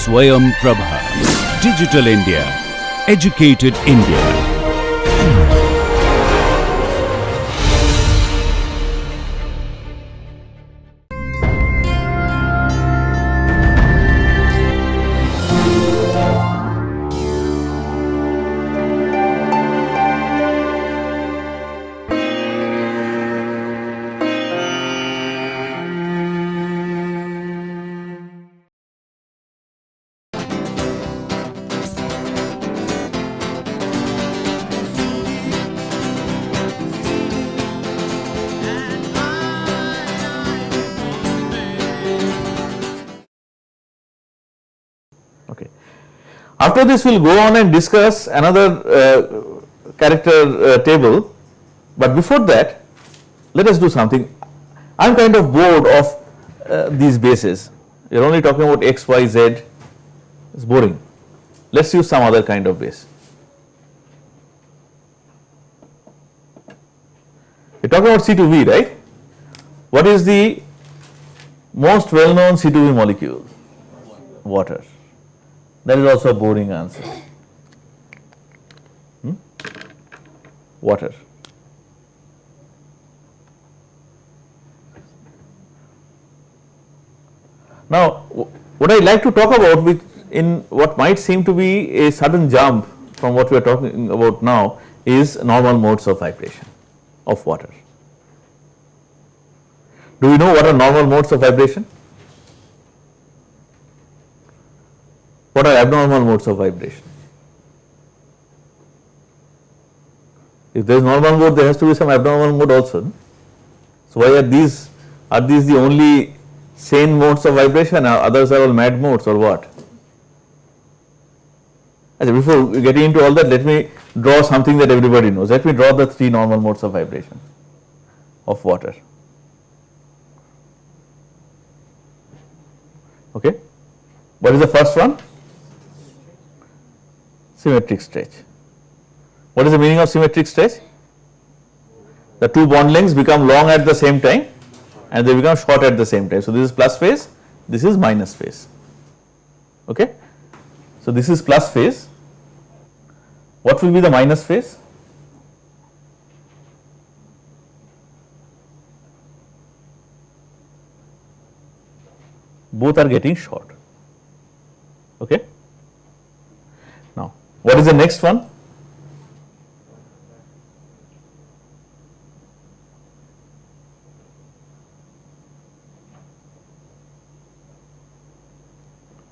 Swayam Prabha. Digital India. Educated India. Okay. After this, we will go on and discuss another character table, but before that, let us do something. I am kind of bored of these bases. You are only talking about x, y, z. It's boring. Let's use some other kind of base. We are talking about C2v, right? What is the most well-known C2v molecule? Water. That is also a boring answer. Water. Now, what I like to talk about in what might seem to be a sudden jump from what we are talking about now is normal modes of vibration of water. Do we know what are normal modes of vibration? What are abnormal modes of vibration? If there is normal mode, there has to be some abnormal mode also. So why are these the only sane modes of vibration, or others are all mad modes, or what? Before getting into all that, let me draw something that everybody knows. Let me draw the three normal modes of vibration of water. Okay. What is the first one? Symmetric stretch. What is the meaning of symmetric stretch? The two bond lengths become long at the same time and they become short at the same time. So this is plus phase, this is minus phase. Okay. So this is plus phase. What will be the minus phase? Both are getting short. Okay. Now, what is the next one?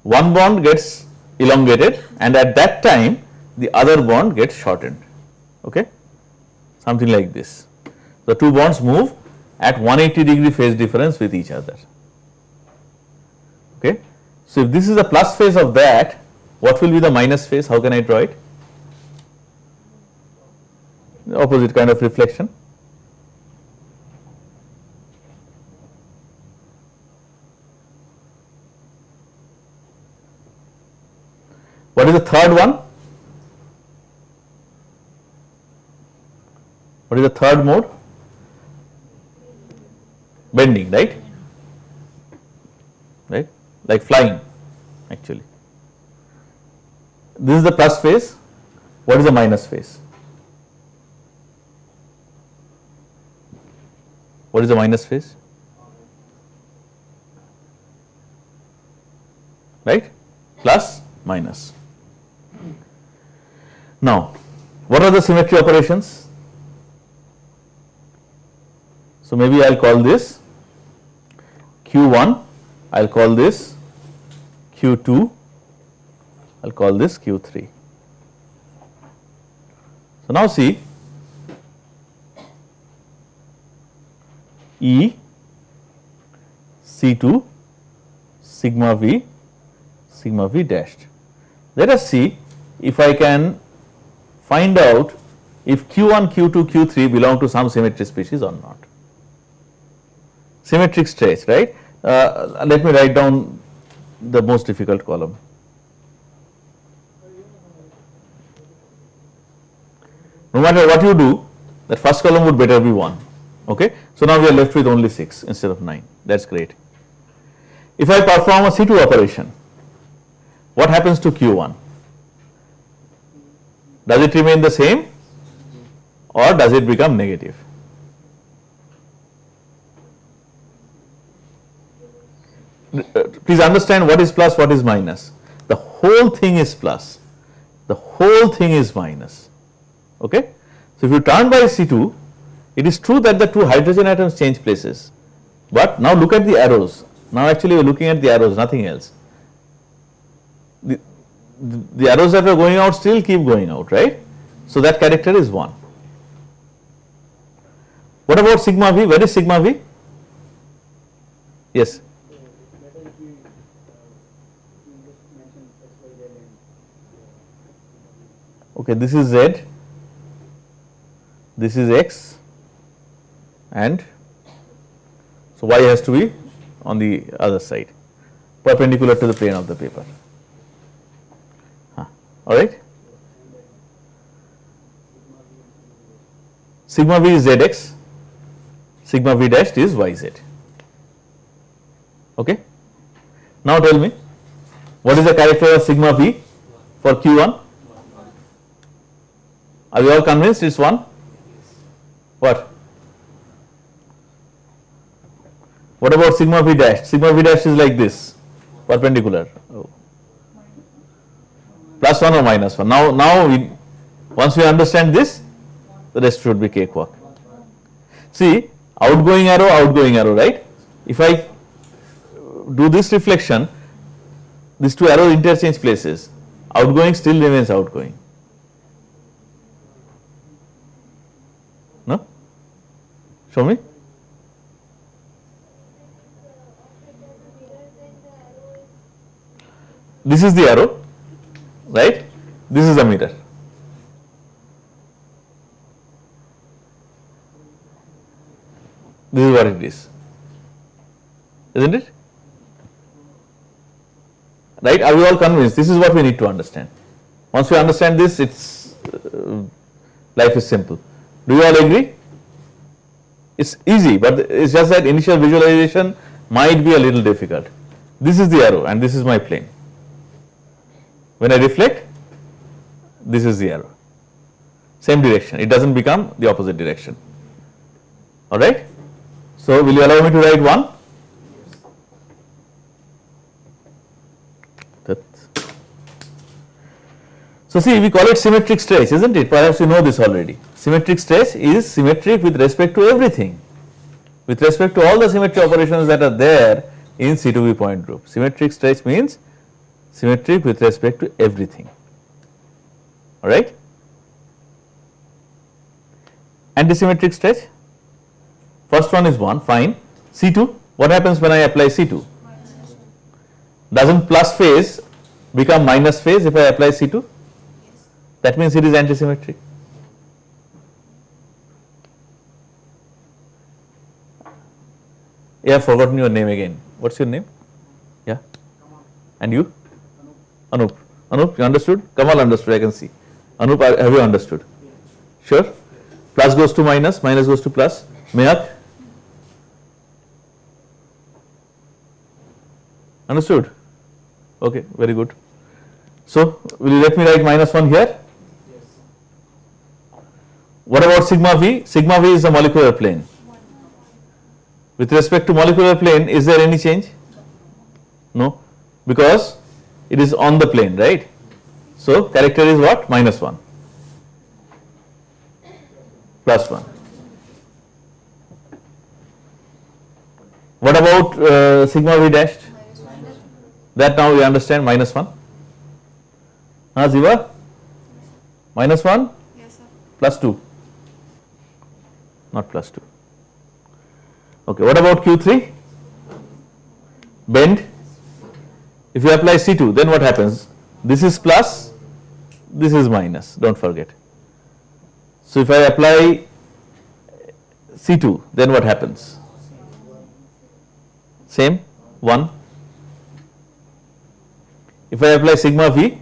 One bond gets elongated and at that time the other bond gets shortened. Okay. Something like this. The two bonds move at 180-degree phase difference with each other. Okay. So if this is the plus phase of that, what will be the minus phase? How can I draw it? The opposite kind of reflection. What is the third one? What is the third mode? Bending, right? Right? Like flying, actually. This is the plus phase. What is the minus phase? What is the minus phase? Right? Plus, minus. Now, what are the symmetry operations? So maybe I will call this Q1, I will call this Q2, I will call this Q3. So now see, E, C2, sigma V dashed. Let us see if I can find out if Q1, Q2, Q3 belong to some symmetry species or not. Symmetric stretch, right? Let me write down the most difficult column. No matter what you do, that first column would better be 1. Okay. So now we are left with only 6 instead of 9. That's great. If I perform a C2 operation, what happens to Q1? Does it remain the same or does it become negative? Please understand what is plus, what is minus. The whole thing is plus, the whole thing is minus. Okay? So, if you turn by C2, it is true that the two hydrogen atoms change places, but now look at the arrows. Now actually we are looking at the arrows, nothing else. The arrows that are going out still keep going out, right? So, that character is 1. What about sigma V? Where is sigma V? Yes. Okay, this is Z, this is X, and so Y has to be on the other side, perpendicular to the plane of the paper. All right. Sigma V is Zx, sigma V dashed is Yz. Okay. Now tell me, what is the character of sigma V for Q1? Are you all convinced it's 1? What? What about sigma V dash? Sigma V dash is like this, perpendicular. Oh. Plus 1 or minus 1. Now once we understand this, the rest should be cakewalk. See, outgoing arrow, right? If I do this reflection, these two arrows interchange places. Outgoing still remains outgoing. No? Show me. This is the arrow, right? This is the mirror. This is what it is, isn't it? Right? Are we all convinced? This is what we need to understand. Once we understand this, it's life is simple. Do you all agree? It's easy, but it's just that initial visualization might be a little difficult. This is the arrow and this is my plane. When I reflect, this is the arrow. Same direction. It doesn't become the opposite direction. All right? So, will you allow me to write 1? So, see, we call it symmetric stretch, isn't it? Perhaps you know this already. Symmetric stretch is symmetric with respect to everything, with respect to all the symmetry operations that are there in C2v point group. Symmetric stretch means symmetric with respect to everything. All right? Antisymmetric stretch, first one is 1, fine. C2, what happens when I apply C2? Doesn't plus phase become minus phase if I apply C2? That means it is antisymmetric. You have forgotten your name again. What's your name? Yeah. And you? Anup. Anup, you understood? Kamal understood, I can see. Anup, have you understood? Sure? Plus goes to minus, minus goes to plus. Mehat? Understood? Okay, very good. So, will you let me write minus 1 here? Yes. What about sigma V? Sigma V is the molecular plane. With respect to molecular plane, is there any change? No, because it is on the plane, right? So, character is what? Minus 1, plus 1. What about sigma V dashed? That now we understand, minus 1. Ziva? Minus 1? Yes, sir. Plus 2? Not plus 2. Okay, what about Q3? Bend. If you apply C2, then what happens? This is plus, this is minus, don't forget. So, if I apply C2, then what happens? Same, 1. If I apply sigma V,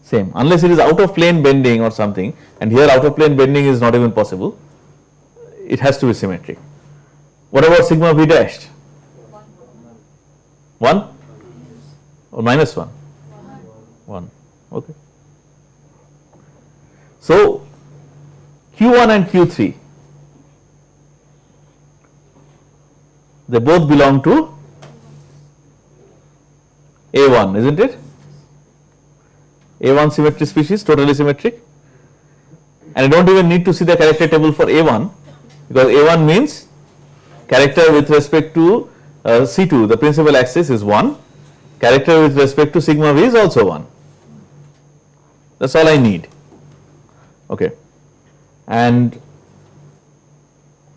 same, unless it is out of plane bending or something, and here out of plane bending is not even possible, it has to be symmetric. What about sigma V dashed? 1? or minus 1? 1. Okay. So, Q1 and Q3, they both belong to A1, isn't it? A1 symmetry species, totally symmetric. And I don't even need to see the character table for A1, because A1 means character with respect to C2, the principal axis, is 1. Character with respect to sigma v is also 1. That's all I need. Okay. And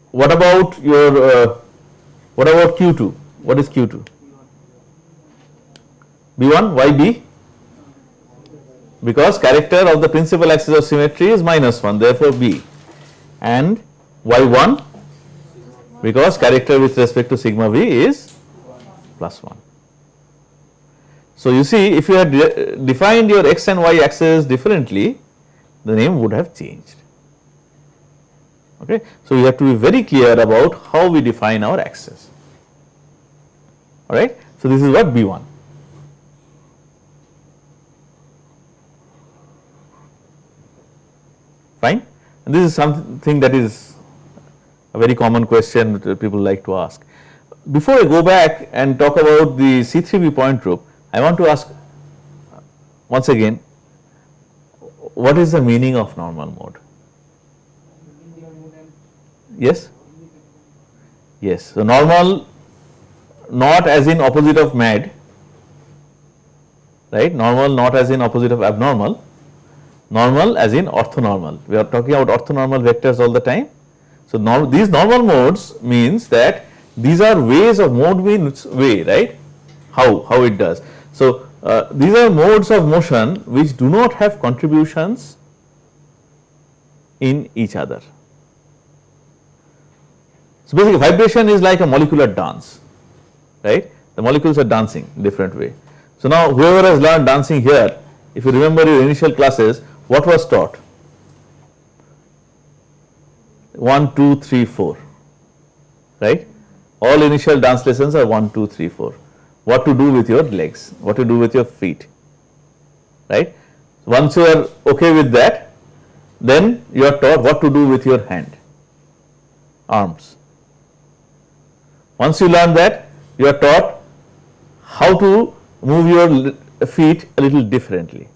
what about your what about Q2? What is Q2? B1, why B? Because character of the principal axis of symmetry is minus 1, therefore B. And Y1? Because character with respect to sigma v is plus 1. So you see, if you had defined your x and y axes differently, the name would have changed. Okay. So you have to be very clear about how we define our axes. Alright. So this is what B1. Fine. And this is something that is a very common question that people like to ask. Before I go back and talk about the C3v point group, I want to ask once again, what is the meaning of normal mode? Yes? Yes. So normal, not as in opposite of mad, right? Normal not as in opposite of abnormal, normal as in orthonormal. We are talking about orthonormal vectors all the time. So these normal modes means that these are ways of, mode means way, right? How it does. So these are modes of motion which do not have contributions in each other. So basically vibration is like a molecular dance, right? The molecules are dancing in different way. So now whoever has learned dancing here, if you remember your initial classes, what was taught? 1, 2, 3, 4, right? All initial dance lessons are 1, 2, 3, 4. What to do with your legs, what to do with your feet, right? Once you are okay with that, then you are taught what to do with your hand, arms. Once you learn that, you are taught how to move your feet a little differently,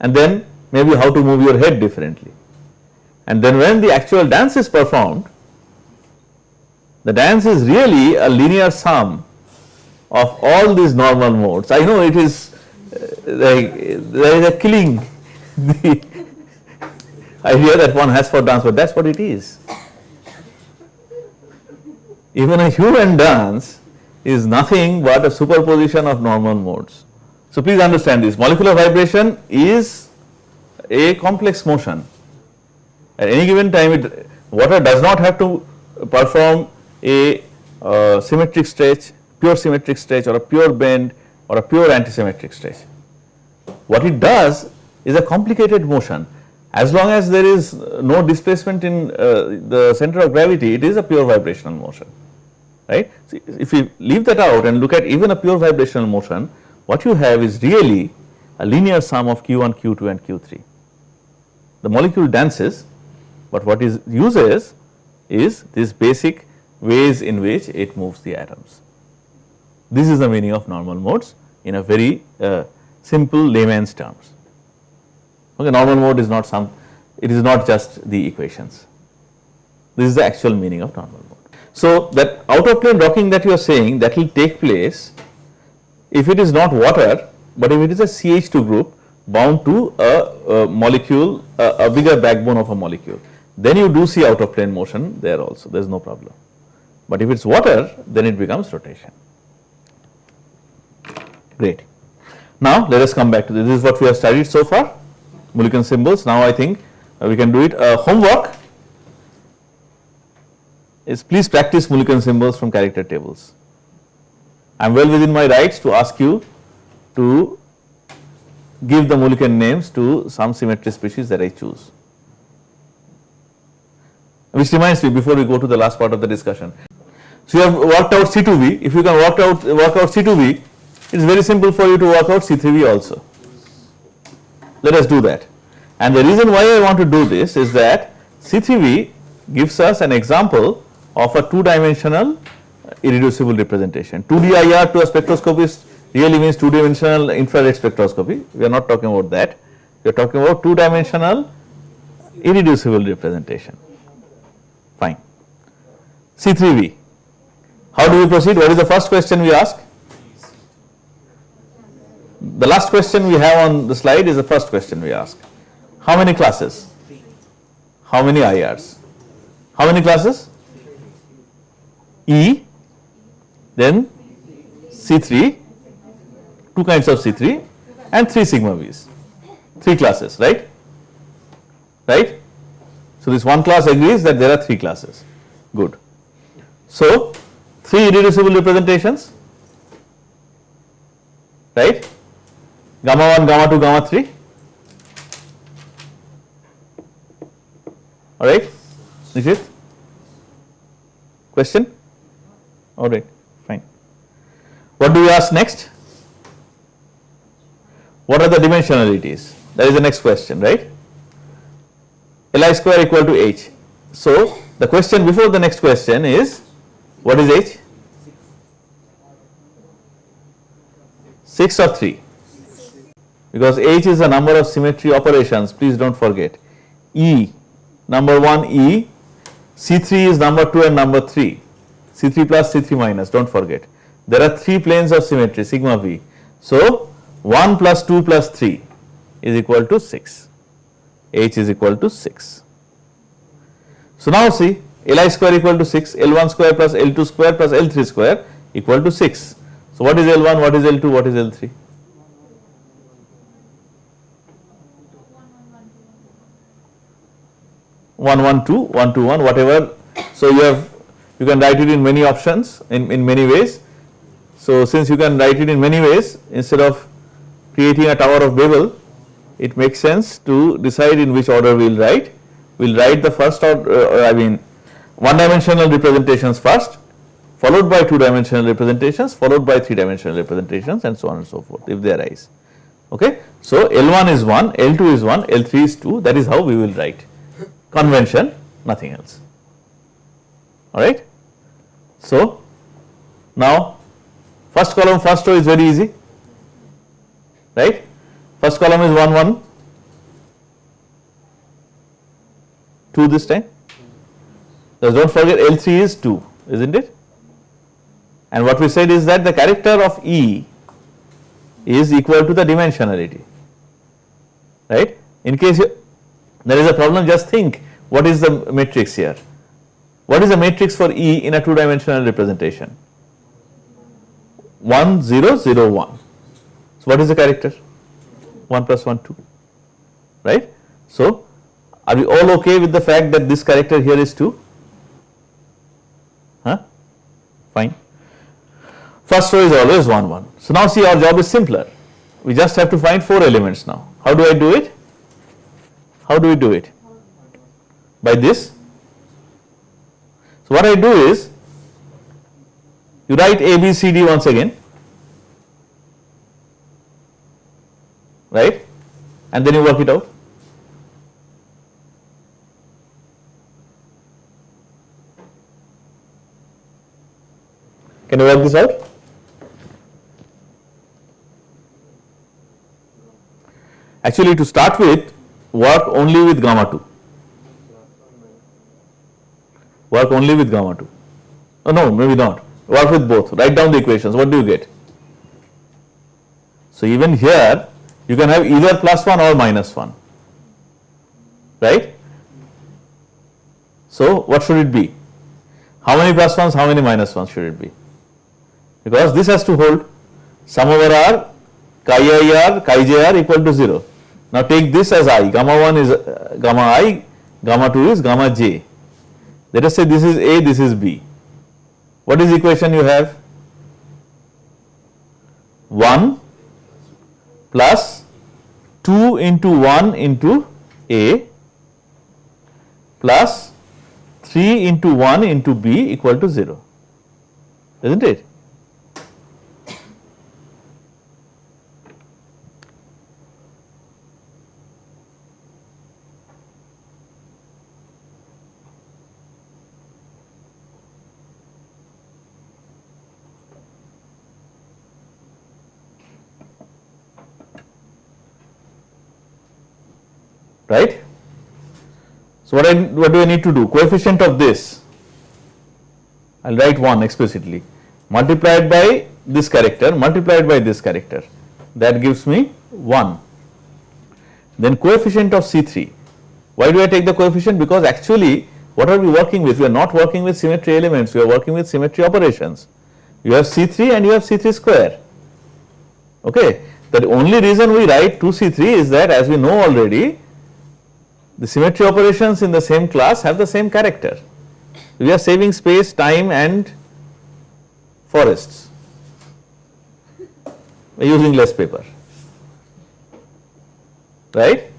and then maybe how to move your head differently. And then when the actual dance is performed, the dance is really a linear sum of all these normal modes. I know it is like there is a killing the idea that one has for dance, but that's what it is. Even a human dance is nothing but a superposition of normal modes. So please understand this, molecular vibration is a complex motion. At any given time, water does not have to perform a symmetric stretch, pure symmetric stretch, or a pure bend, or a pure antisymmetric stretch. What it does is a complicated motion. As long as there is no displacement in the center of gravity, it is a pure vibrational motion, right? So if you leave that out and look at even a pure vibrational motion, what you have is really a linear sum of Q1, Q2 and Q3. The molecule dances, but what it uses is these basic ways in which it moves the atoms. This is the meaning of normal modes in a very simple layman's terms. Okay, normal mode is not it is not just the equations. This is the actual meaning of normal mode. So that out of plane rocking that you are saying, that will take place if it is not water, but if it is a CH2 group bound to a molecule, a bigger backbone of a molecule, then you do see out of plane motion there also, there is no problem. But if it is water, then it becomes rotation. Great. Now let us come back to this. This is what we have studied so far, Mulliken symbols. Now I think we can do it. Homework is please practice Mulliken symbols from character tables. I am well within my rights to ask you to give the Mulliken names to some symmetry species that I choose. Which reminds me, before we go to the last part of the discussion, So, you have worked out C2v. If you can work out C2v, it is very simple for you to work out C3v also. Let us do that. And the reason why I want to do this is that C3v gives us an example of a two-dimensional irreducible representation. 2D IR to a spectroscopist really means two-dimensional infrared spectroscopy. We are not talking about that. We are talking about two-dimensional irreducible representation. Fine. C3v. How do we proceed? What is the first question we ask? The last question we have on the slide is the first question we ask. How many classes? How many IRs? How many classes? E, then C3, two kinds of C3 and 3 sigma V's. 3 classes, right? Right? So, this one class agrees that there are 3 classes. Good. So, 3 irreducible representations, right? Gamma 1, gamma 2, gamma 3. All right, Nishit? Question? All right, fine. What do we ask next? What are the dimensionalities? That is the next question, right? Li square equal to h. So, the question before the next question is, what is h? 6 or 3? Because h is the number of symmetry operations, please do not forget. E, number 1 E, C3 is number 2 and number 3, C3 plus C3 minus, do not forget. There are 3 planes of symmetry, sigma V. So, 1 plus 2 plus 3 is equal to 6, h is equal to 6. So, now see, Li square equal to 6, L1 square plus L2 square plus L3 square equal to 6. So, what is L1, what is L2, what is L3? 1 1 2 1 2 1 whatever. So, you can write it in many options in many ways. So, since you can write it in many ways, instead of creating a Tower of Babel, it makes sense to decide in which order we will write. We will write the first order, I mean one dimensional representations first, followed by 2 dimensional representations, followed by 3 dimensional representations, and so on and so forth if they arise. Okay. So, L1 is 1, L2 is 1, L3 is 2, that is how we will write. Convention, nothing else. Alright. So, now first column, first row is very easy, right? First column is 1 1, 2 this time. Just do not forget L3 is 2, isn't it? And what we said is that the character of E is equal to the dimensionality, right? In case there is a problem, just think what is the matrix here. What is the matrix for E in a 2 dimensional representation? 1 0 0 1. So, what is the character? 1 plus 1 2, right? So, are we all okay with the fact that this character here is 2? Huh? Fine. First row is always 1 1. So, now see, our job is simpler. We just have to find 4 elements now. How do I do it? How do we do it? By this. So, what I do is, you write A, B, C, D once again, right, and then you work it out. Can you work this out? Actually, to start with, work only with gamma 2. Work only with gamma 2. Oh no, maybe not. Work with both. Write down the equations. What do you get? So, even here you can have either plus 1 or minus 1, right? So, what should it be? How many plus 1s, how many minus 1s should it be? Because this has to hold. Sum over R, chi I R, chi j R equal to 0. Now, take this as I. Gamma 1 is gamma I, gamma 2 is gamma j. Let us say this is A, this is B. What is the equation you have? 1 plus 2 into 1 into A plus 3 into 1 into B equal to 0. isn't it? Right? So what do I need to do? Coefficient of this, I will write 1 explicitly, multiplied by this character, multiplied by this character, that gives me 1. Then coefficient of C3. Why do I take the coefficient? Because actually what are we working with? We are not working with symmetry elements, we are working with symmetry operations. You have C3 and you have C3 square. Okay. The only reason we write 2C3 is that, as we know already, the symmetry operations in the same class have the same character. We are saving space, time and forests by using less paper, right?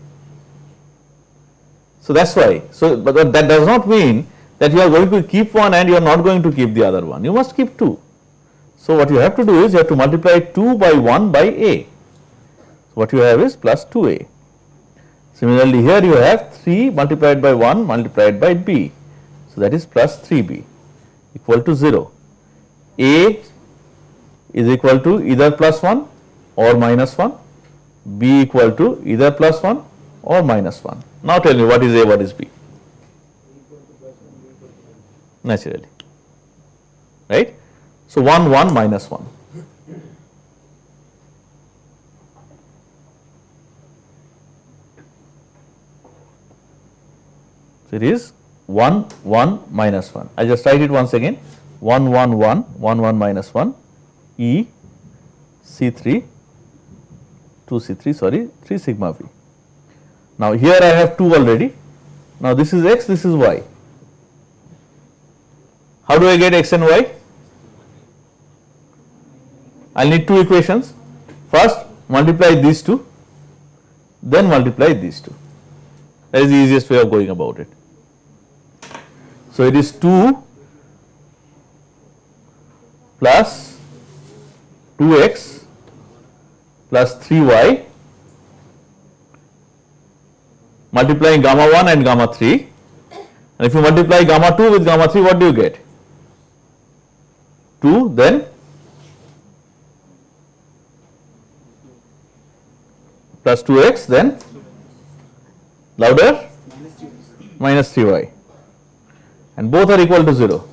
So that is why. So, but that does not mean that you are going to keep one and you are not going to keep the other one. You must keep 2. So what you have to do is you have to multiply 2 by 1 by A. So what you have is plus 2A. Similarly, here you have 3 multiplied by 1 multiplied by B. So that is plus 3B equal to 0. A is equal to either plus 1 or minus 1, B equal to either plus 1 or minus 1. Now tell me what is A, what is B? Naturally, right? So 1, 1, minus 1. So it is 1, 1, minus 1. I just write it once again, 1, 1, 1, 1, 1, minus 1, E, C3, 2C3, sorry, 3 sigma V. Now here I have 2 already. Now this is X, this is Y. How do I get X and Y? I will need 2 equations. First multiply these 2, then multiply these 2. That is the easiest way of going about it. So it is 2 plus 2x plus 3y multiplying gamma 1 and gamma 3, and if you multiply gamma 2 with gamma 3, what do you get? 2, then plus 2x, then louder, minus 3y, and both are equal to 0.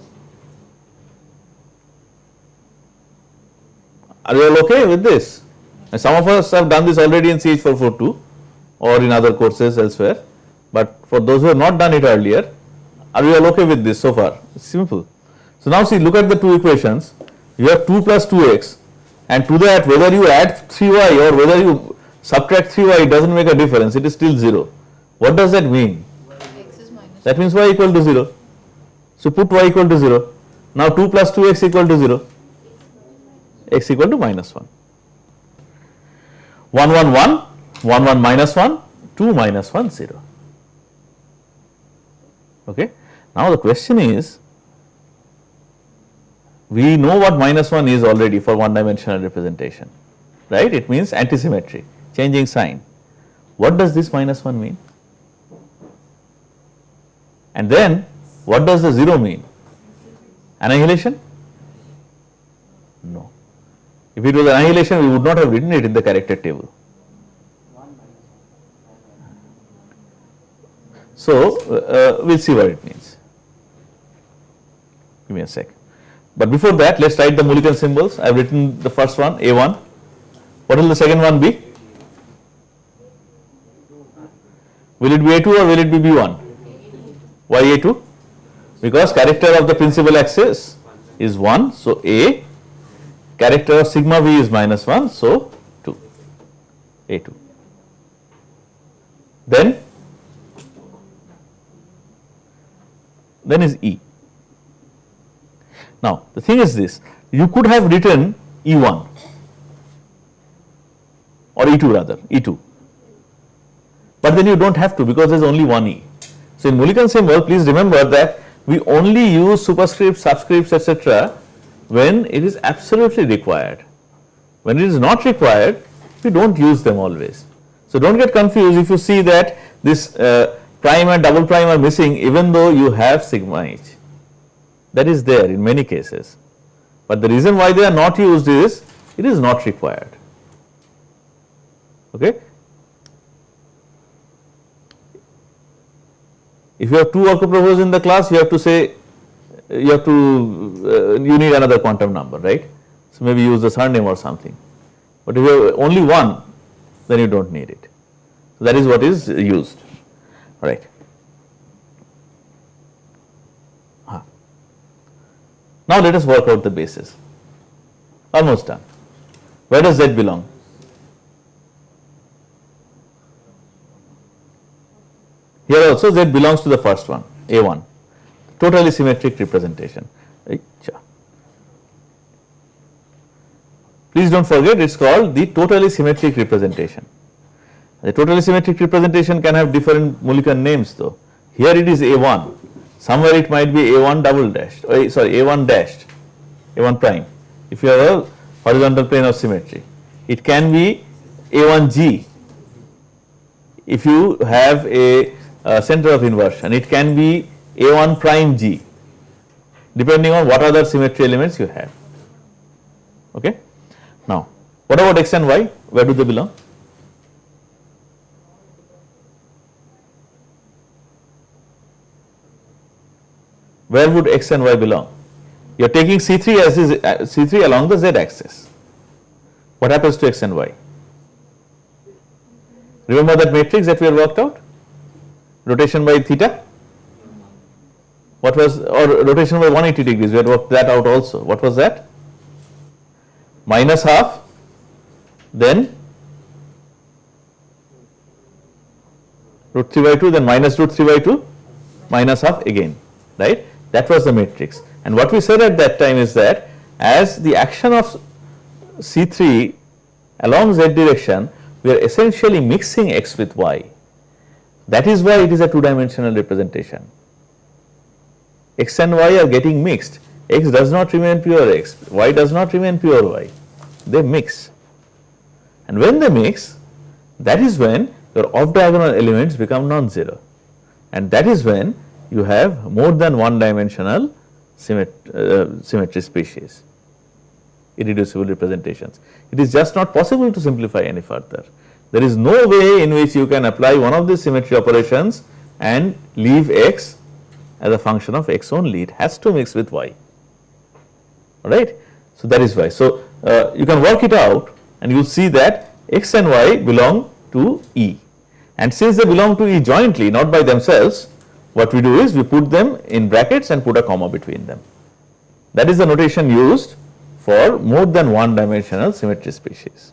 Are you all okay with this? And some of us have done this already in CH442 or in other courses elsewhere, but for those who have not done it earlier, are you all okay with this so far? It's simple. So now see, look at the 2 equations. You have 2 plus 2x, and to that whether you add 3y or whether you subtract 3y, it does not make a difference, it is still 0. What does that mean? X is minus. That means y equal to 0. So put y equal to 0. Now 2 plus 2x equal to 0. X equal to minus 1. 1, 1, 1, 1, 1, minus 1, 2 minus 1, 0. Okay. Now the question is, we know what minus 1 is already for one dimensional representation, right? It means antisymmetry, changing sign. What does this minus 1 mean? And then what does the 0 mean? Annihilation? No. If it was annihilation, we would not have written it in the character table. So we will see what it means. Give me a sec. But before that, let us write the Mulliken symbols. I have written the first one, A1. What will the second one be? Will it be A2 or will it be B1? Why A2? Because character of the principal axis is 1, so A, character of sigma V is minus 1, so 2, A2. Then is E. Now the thing is this, you could have written E1 or E2 rather, E2, but then you do not have to because there is only one E. So in Mulliken symbol, please remember that we only use superscripts, subscripts, etc. when it is absolutely required. When it is not required, we do not use them always. So, do not get confused if you see that this prime and double prime are missing even though you have sigma h. That is there in many cases, but the reason why they are not used is it is not required. Okay. If you have two orthoprobos in the class, you have to say you need another quantum number, right? So, maybe use the surname or something, but if you have only one, then you do not need it. So, that is what is used, right. Now, let us work out the basis. Almost done. Where does Z belong? Here also Z belongs to the first one, A1, totally symmetric representation. Please do not forget, it is called the totally symmetric representation. The totally symmetric representation can have different Mulliken names though. Here it is A1, somewhere it might be A1 double dashed, sorry, A1 dashed, A1 prime. If you have a horizontal plane of symmetry, it can be A1G. If you have a center of inversion, it can be A1 prime G, depending on what other symmetry elements you have. Okay. Now, what about X and Y? Where do they belong? Where would X and Y belong? You are taking C3 as is C3 along the Z axis. What happens to X and Y? Remember that matrix that we have worked out? Rotation by theta? What was, or rotation by 180 degrees, we had worked that out also. What was that? Minus half, then root 3 by 2, then minus root 3 by 2, minus half again, right? That was the matrix. And what we said at that time is that as the action of C3 along Z direction, we are essentially mixing X with Y. That is why it is a two-dimensional representation. X and Y are getting mixed. X does not remain pure X, Y does not remain pure Y. They mix. And when they mix, that is when your off-diagonal elements become non-zero. And that is when you have more than one-dimensional symmetry species, irreducible representations. It is just not possible to simplify any further. There is no way in which you can apply one of these symmetry operations and leave X as a function of X only. It has to mix with Y, alright. So, that is why. So, you can work it out and you will see that X and Y belong to E, and since they belong to E jointly, not by themselves, what we do is we put them in brackets and put a comma between them. That is the notation used for more than one dimensional symmetry species,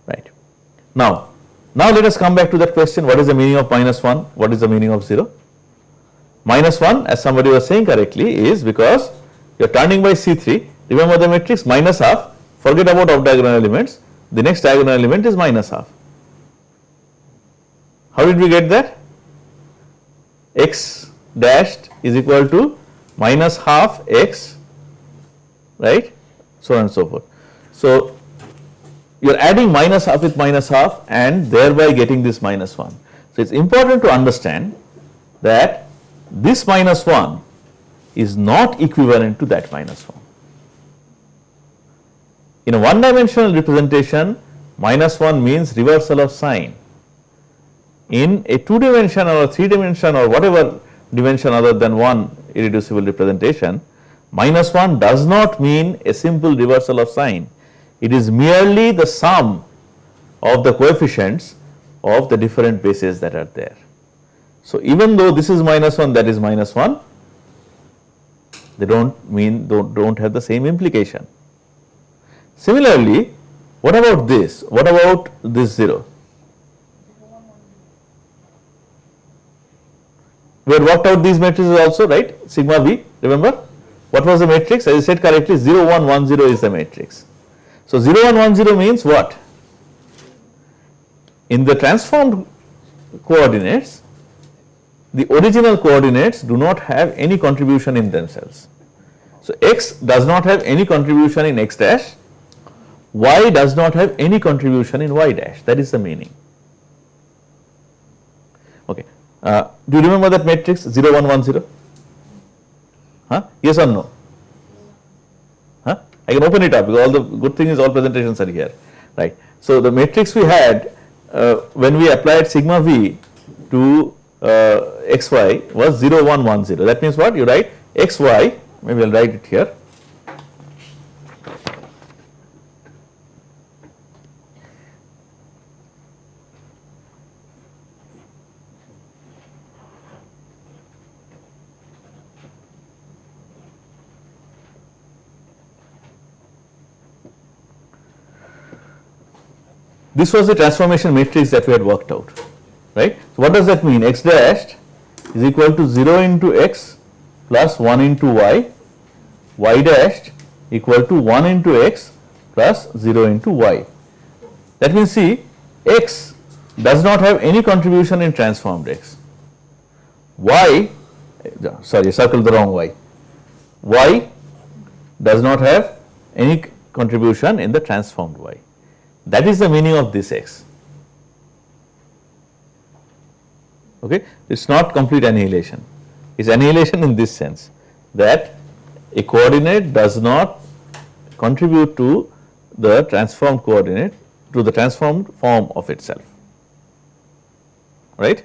right. Now let us come back to that question, what is the meaning of minus 1, what is the meaning of 0? Minus 1, as somebody was saying correctly, is because you are turning by C3, remember the matrix, minus half, forget about off diagonal elements, the next diagonal element is minus half. How did we get that? X dashed is equal to minus half X, right, so on and so forth. So, you are adding minus half with minus half and thereby getting this minus 1. So, it is important to understand that this minus 1 is not equivalent to that minus 1. In a one dimensional representation, minus 1 means reversal of sign. In a 2-dimensional or 3-dimensional or whatever dimension other than one irreducible representation, minus 1 does not mean a simple reversal of sign. It is merely the sum of the coefficients of the different bases that are there. So, even though this is minus 1, that is minus 1, they don't have the same implication. Similarly, what about this? What about this 0? We had worked out these matrices also, right? Sigma v, remember? What was the matrix? As I said correctly, 0, 1, 1, 0 is the matrix. So, 0, 1, 1, 0 means what? In the transformed coordinates, the original coordinates do not have any contribution in themselves. So, x does not have any contribution in x dash, y does not have any contribution in y dash, that is the meaning. Okay. Do you remember that matrix 0 1 1 0? Yes or no? I can open it up because all the good thing is all presentations are here, right. So, the matrix we had when we applied sigma v to xy was 0 1 1 0. That means what? You write xy, maybe I will write it here. This was the transformation matrix that we had worked out, right. So, what does that mean? X dashed is equal to 0 into x plus 1 into y, y dashed equal to 1 into x plus 0 into y. That means, see, x does not have any contribution in transformed x, y, sorry, circle the wrong y does not have any contribution in the transformed y. That is the meaning of this x. Okay. It is not complete annihilation, it is annihilation in this sense that a coordinate does not contribute to the transformed coordinate, to the transformed form of itself, right.